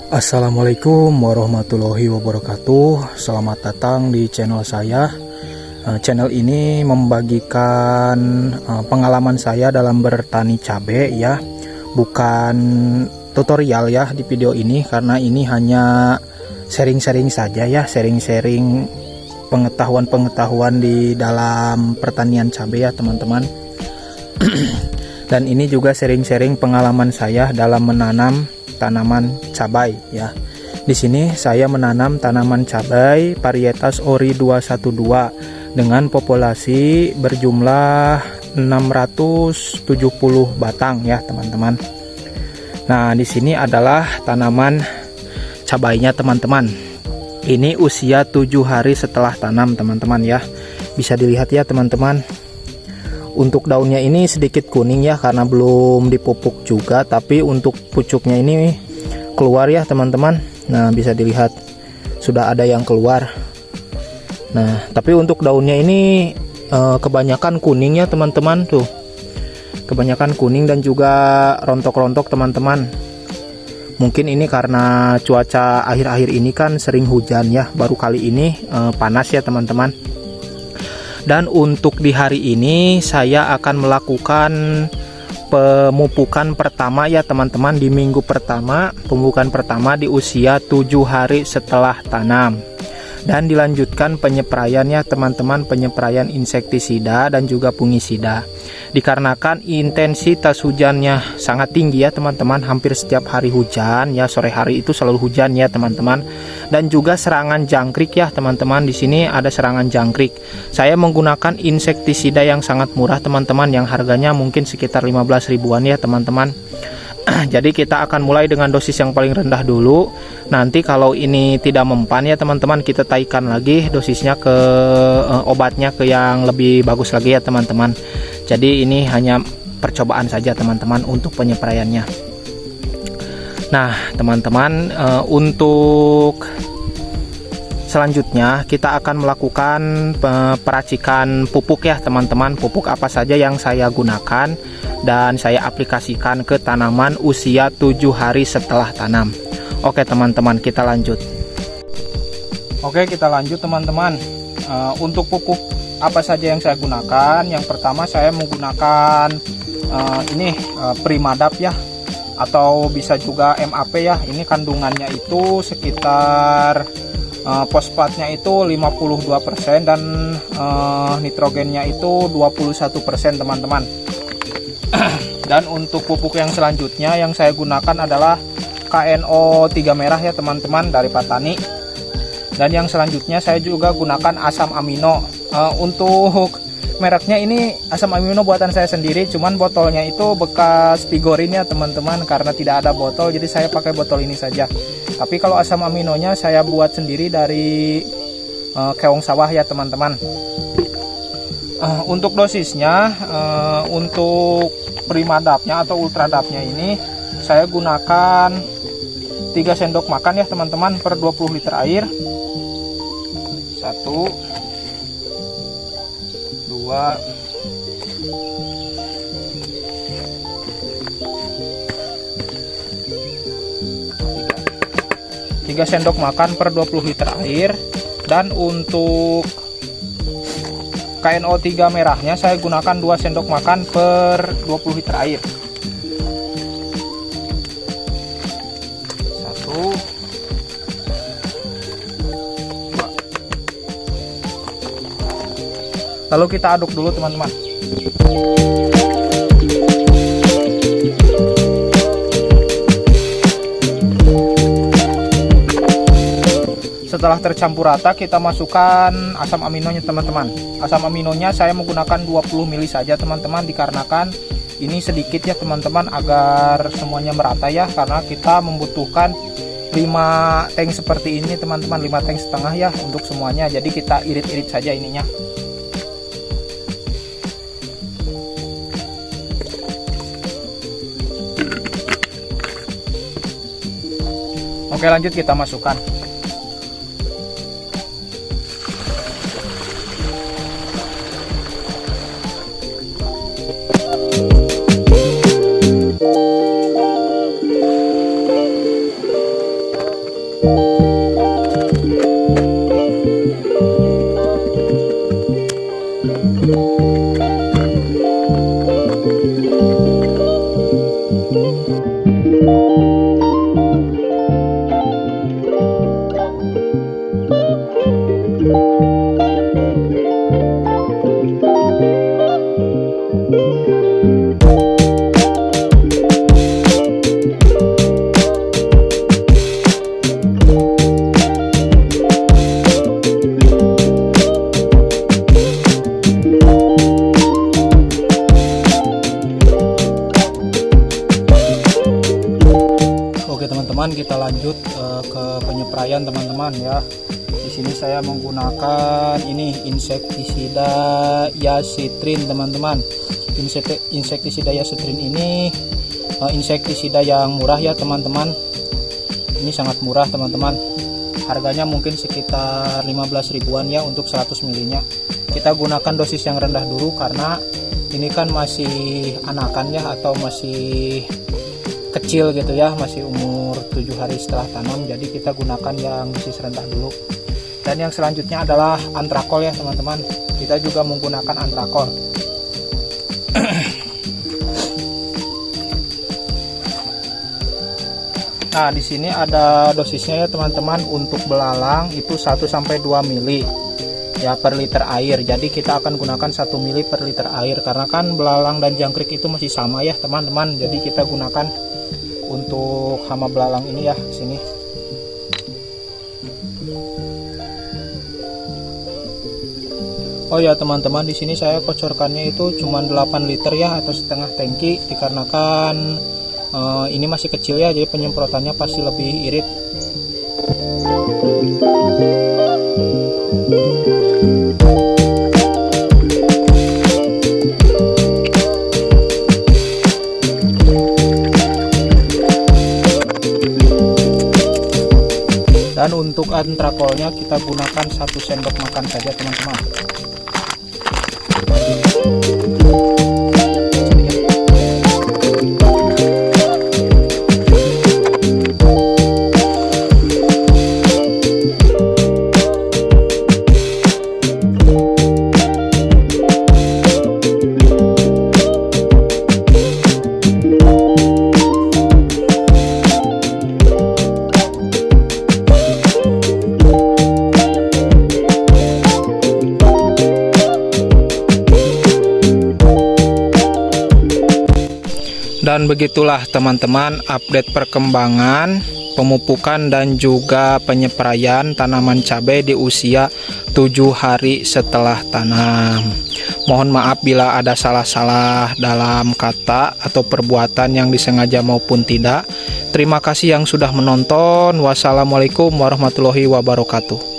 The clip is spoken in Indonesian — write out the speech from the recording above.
Assalamualaikum warahmatullahi wabarakatuh. Selamat datang di channel saya. Channel ini membagikan pengalaman saya dalam bertani cabai ya. Bukan tutorial ya di video ini, karena ini hanya sharing-sharing saja ya, sharing-sharing pengetahuan-pengetahuan di dalam pertanian cabai ya teman-teman. Dan ini juga sharing-sharing pengalaman saya dalam menanam tanaman cabai ya. Di sini saya menanam tanaman cabai varietas Ori 212 dengan populasi berjumlah 670 batang ya teman-teman. Nah, di sini adalah tanaman cabainya teman-teman. Ini usia 7 hari setelah tanam teman-teman ya. Bisa dilihat ya teman-teman. Untuk daunnya ini sedikit kuning ya, karena belum dipupuk juga, tapi untuk pucuknya ini keluar ya teman-teman. Nah, bisa dilihat sudah ada yang keluar. Nah, tapi untuk daunnya ini kebanyakan kuning ya teman-teman, tuh kebanyakan kuning dan juga rontok-rontok teman-teman. Mungkin ini karena cuaca akhir-akhir ini kan sering hujan ya, baru kali ini panas ya teman-teman. Dan untuk di hari ini saya akan melakukan pemupukan pertama ya teman-teman, di minggu pertama, pemupukan pertama di usia 7 hari setelah tanam. Dan dilanjutkan penyepraian ya teman-teman, penyepraian insektisida dan juga fungisida. Dikarenakan intensitas hujannya sangat tinggi ya teman-teman, hampir setiap hari hujan ya, sore hari itu selalu hujan ya teman-teman. Dan juga serangan jangkrik ya teman-teman, di sini ada serangan jangkrik. Saya menggunakan insektisida yang sangat murah teman-teman, yang harganya mungkin sekitar 15 ribuan ya teman-teman. Jadi kita akan mulai dengan dosis yang paling rendah dulu. Nanti kalau ini tidak mempan ya teman-teman, kita taikkan lagi dosisnya ke obatnya ke yang lebih bagus lagi ya teman-teman. Jadi ini hanya percobaan saja teman-teman untuk penyepraiannya. Nah teman-teman, untuk selanjutnya kita akan melakukan peracikan pupuk ya teman-teman. Pupuk apa saja yang saya gunakan dan saya aplikasikan ke tanaman usia 7 hari setelah tanam. Oke teman-teman, kita lanjut. Oke, kita lanjut teman-teman. Untuk pupuk apa saja yang saya gunakan? Yang pertama saya menggunakan Primadap ya, atau bisa juga MAP ya. Ini kandungannya itu sekitar fosfatnya itu 52% dan nitrogennya itu 21% teman-teman. Dan untuk pupuk yang selanjutnya yang saya gunakan adalah KNO 3 merah ya teman-teman, dari Patani. Dan yang selanjutnya saya juga gunakan asam amino. Untuk mereknya ini asam amino buatan saya sendiri, cuman botolnya itu bekas Pigorin ya teman-teman, karena tidak ada botol jadi saya pakai botol ini saja. Tapi kalau asam aminonya saya buat sendiri dari keong sawah ya teman-teman. Untuk dosisnya, untuk Primadapnya atau Ultradapnya ini saya gunakan 3 sendok makan ya teman-teman per 20 liter air. 1 2 3 sendok makan per 20 liter air. Dan untuk KNO 3 merahnya saya gunakan 2 sendok makan per 20 liter air. 1 2. Lalu kita aduk dulu teman-teman. Setelah tercampur rata, kita masukkan asam aminonya teman-teman. Asam aminonya saya menggunakan 20 ml saja teman-teman, dikarenakan ini sedikit ya teman-teman, agar semuanya merata ya, karena kita membutuhkan 5 tank seperti ini teman-teman, 5 tank setengah ya untuk semuanya. Jadi kita irit-irit saja ininya. Oke, lanjut kita masukkan. teman-teman, kita lanjut ke penyepraian teman-teman ya. Di sini saya menggunakan ini insektisida Yasitrin teman-teman. Insektisida Yasitrin ini insektisida yang murah ya teman-teman. Ini sangat murah teman-teman. Harganya mungkin sekitar 15 ribuan ya untuk 100 ml nya. Kita gunakan dosis yang rendah dulu karena ini kan masih anakan ya, atau masih kecil gitu ya, masih umur 7 hari setelah tanam. Jadi kita gunakan yang dosis rendah dulu. Dan yang selanjutnya adalah antrakol ya teman-teman. Kita juga menggunakan antrakol. Nah, di sini ada dosisnya ya teman-teman. Untuk belalang itu 1-2 mili ya per liter air. Jadi kita akan gunakan 1 mili per liter air karena kan belalang dan jangkrik itu masih sama ya teman-teman. Jadi kita gunakan untuk hama belalang ini ya sini. Oh ya teman-teman, di sini saya kocorkannya itu cuma 8 liter ya, atau setengah tangki, dikarenakan ini masih kecil ya, jadi penyemprotannya pasti lebih irit. Dan untuk antrakolnya kita gunakan 1 sendok makan saja teman-teman. Dan begitulah teman-teman update perkembangan pemupukan dan juga penyepraian tanaman cabai di usia 7 hari setelah tanam. Mohon maaf bila ada salah-salah dalam kata atau perbuatan yang disengaja maupun tidak. Terima kasih yang sudah menonton. Wassalamualaikum warahmatullahi wabarakatuh.